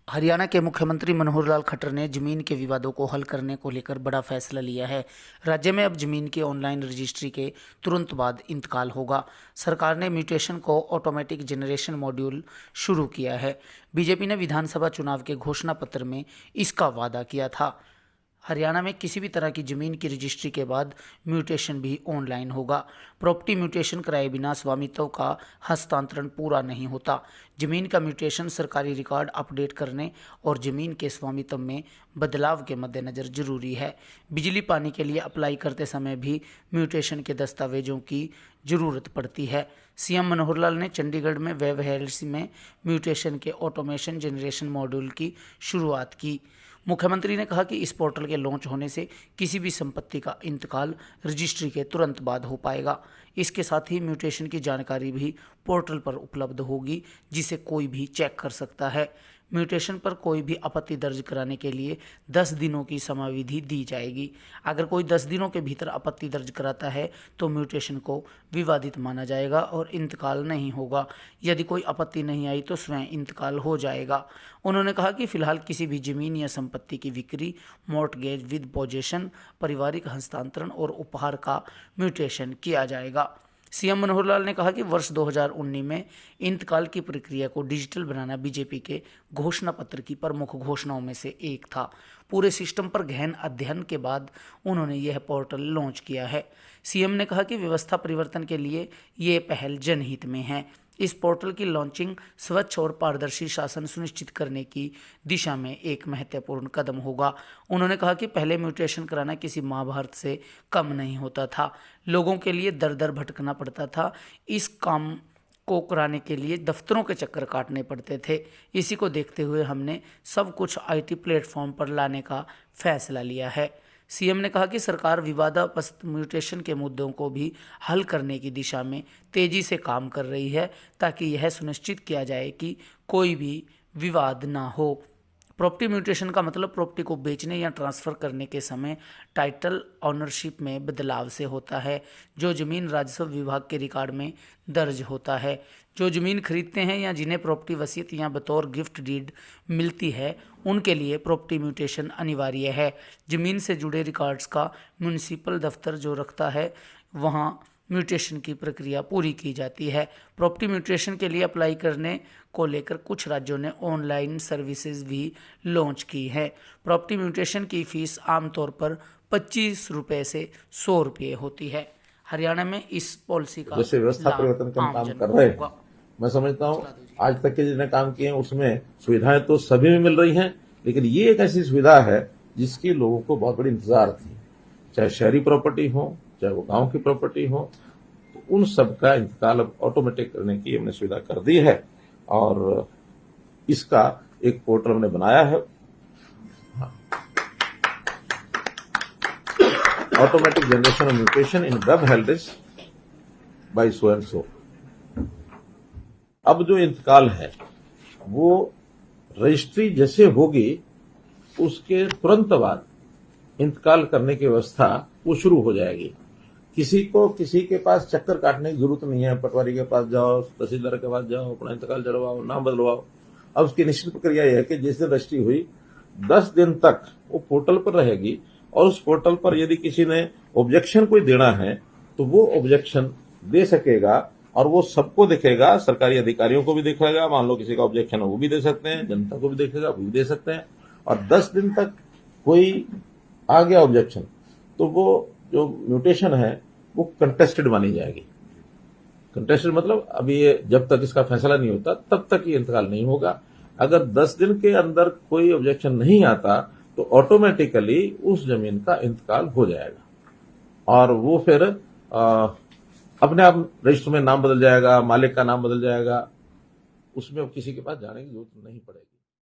हरियाणा के मुख्यमंत्री मनोहर लाल खट्टर ने जमीन के विवादों को हल करने को लेकर बड़ा फैसला लिया है। राज्य में अब जमीन की ऑनलाइन रजिस्ट्री के तुरंत बाद इंतकाल होगा। सरकार ने म्यूटेशन को ऑटोमेटिक जनरेशन मॉड्यूल शुरू किया है। बीजेपी ने विधानसभा चुनाव के घोषणा पत्र में इसका वादा किया था। हरियाणा में किसी भी तरह की ज़मीन की रजिस्ट्री के बाद म्यूटेशन भी ऑनलाइन होगा। प्रॉपर्टी म्यूटेशन कराए बिना स्वामित्व का हस्तांतरण पूरा नहीं होता। ज़मीन का म्यूटेशन सरकारी रिकॉर्ड अपडेट करने और ज़मीन के स्वामित्व में बदलाव के मद्देनज़र जरूरी है। बिजली पानी के लिए अप्लाई करते समय भी म्यूटेशन के दस्तावेजों की ज़रूरत पड़ती है। सीएम मनोहर लाल ने चंडीगढ़ में वेब हेल्थ में म्यूटेशन के ऑटोमेशन जनरेशन मॉड्यूल की शुरुआत की। मुख्यमंत्री ने कहा कि इस पोर्टल के लॉन्च होने से किसी भी संपत्ति का इंतकाल रजिस्ट्री के तुरंत बाद हो पाएगा। इसके साथ ही म्यूटेशन की जानकारी भी पोर्टल पर उपलब्ध होगी, जिसे कोई भी चेक कर सकता है। म्यूटेशन पर कोई भी आपत्ति दर्ज कराने के लिए 10 दिनों की समयावधि दी जाएगी। अगर कोई 10 दिनों के भीतर आपत्ति दर्ज कराता है तो म्यूटेशन को विवादित माना जाएगा और इंतकाल नहीं होगा। यदि कोई आपत्ति नहीं आई तो स्वयं इंतकाल हो जाएगा। उन्होंने कहा कि फिलहाल किसी भी जमीन या संपत्ति की बिक्री, मॉर्टगेज विद पोजेशन, पारिवारिक हस्तांतरण और उपहार का म्यूटेशन किया जाएगा। सीएम मनोहर लाल ने कहा कि वर्ष 2019 में इंतकाल की प्रक्रिया को डिजिटल बनाना बीजेपी के घोषणा पत्र की प्रमुख घोषणाओं में से एक था। पूरे सिस्टम पर गहन अध्ययन के बाद उन्होंने यह पोर्टल लॉन्च किया है। सीएम ने कहा कि व्यवस्था परिवर्तन के लिए ये पहल जनहित में है। इस पोर्टल की लॉन्चिंग स्वच्छ और पारदर्शी शासन सुनिश्चित करने की दिशा में एक महत्वपूर्ण कदम होगा। उन्होंने कहा कि पहले म्यूटेशन कराना किसी महाभारत से कम नहीं होता था। लोगों के लिए दर दर भटकना पड़ता था। इस काम को कराने के लिए दफ्तरों के चक्कर काटने पड़ते थे। इसी को देखते हुए हमने सब कुछ आईटी प्लेटफॉर्म पर लाने का फैसला लिया है। सीएम ने कहा कि सरकार विवादास्पद म्यूटेशन के मुद्दों को भी हल करने की दिशा में तेजी से काम कर रही है, ताकि यह सुनिश्चित किया जाए कि कोई भी विवाद ना हो। प्रॉपर्टी म्यूटेशन का मतलब प्रॉपर्टी को बेचने या ट्रांसफ़र करने के समय टाइटल ऑनरशिप में बदलाव से होता है, जो ज़मीन राजस्व विभाग के रिकॉर्ड में दर्ज होता है। जो ज़मीन खरीदते हैं या जिन्हें प्रॉपर्टी वसीयत या बतौर गिफ्ट डीड मिलती है, उनके लिए प्रॉपर्टी म्यूटेशन अनिवार्य है। ज़मीन से जुड़े रिकॉर्ड्स का म्यूनिसिपल दफ्तर जो रखता है, वहाँ म्यूटेशन की प्रक्रिया पूरी की जाती है। प्रॉपर्टी म्यूटेशन के लिए अप्लाई करने को लेकर कुछ राज्यों ने ऑनलाइन सर्विसेज भी लॉन्च की है। प्रॉपर्टी म्यूटेशन की फ़ीस आमतौर पर 25 रुपये से 100 रुपये होती है। हरियाणा में इस पॉलिसी का जैसे व्यवस्था परिवर्तन का काम कर रहे हैं, मैं समझता हूँ आज तक के जितने काम किए हैं उसमें सुविधाएं तो सभी में मिल रही हैं, लेकिन ये एक ऐसी सुविधा है जिसकी लोगों को बहुत बड़ी इंतजार थी। चाहे शहरी प्रॉपर्टी हो, चाहे वो गांव की प्रॉपर्टी हो, तो उन सब का इंतकाल अब ऑटोमेटिक करने की हमने सुविधा कर दी है और इसका एक पोर्टल हमने बनाया है। Automatic generation of mutation in web health by so and so. अब जो इंतकाल है वो रजिस्ट्री जैसे होगी उसके तुरंत बाद इंतकाल करने की व्यवस्था वो शुरू हो जाएगी। किसी के पास चक्कर काटने की जरूरत नहीं है। पटवारी के पास जाओ, तहसीलदार के पास जाओ, अपना इंतकाल चढ़वाओ, नाम बदलवाओ। अब उसकी निश्चित प्रक्रिया यह है कि जिस दिन रजिस्ट्री हुई 10 दिन तक वो पोर्टल पर रहेगी और उस पोर्टल पर यदि किसी ने ऑब्जेक्शन कोई देना है तो वो ऑब्जेक्शन दे सकेगा और वो सबको दिखेगा। सरकारी अधिकारियों को भी दिखेगा। मान लो किसी का ऑब्जेक्शन है वो भी दे सकते हैं, जनता को भी देखेगा वो भी दे सकते हैं। और 10 दिन तक कोई आ गया ऑब्जेक्शन तो वो जो म्यूटेशन है वो कंटेस्टेड मानी जाएगी। कंटेस्टेड मतलब अभी ये जब तक इसका फैसला नहीं होता तब तक ये इंतकाल नहीं होगा। अगर 10 दिन के अंदर कोई ऑब्जेक्शन नहीं आता तो ऑटोमेटिकली उस जमीन का इंतकाल हो जाएगा और वो फिर अपने आप रजिस्टर में नाम बदल जाएगा, मालिक का नाम बदल जाएगा। उसमें किसी के पास जाने की जरूरत नहीं पड़ेगी।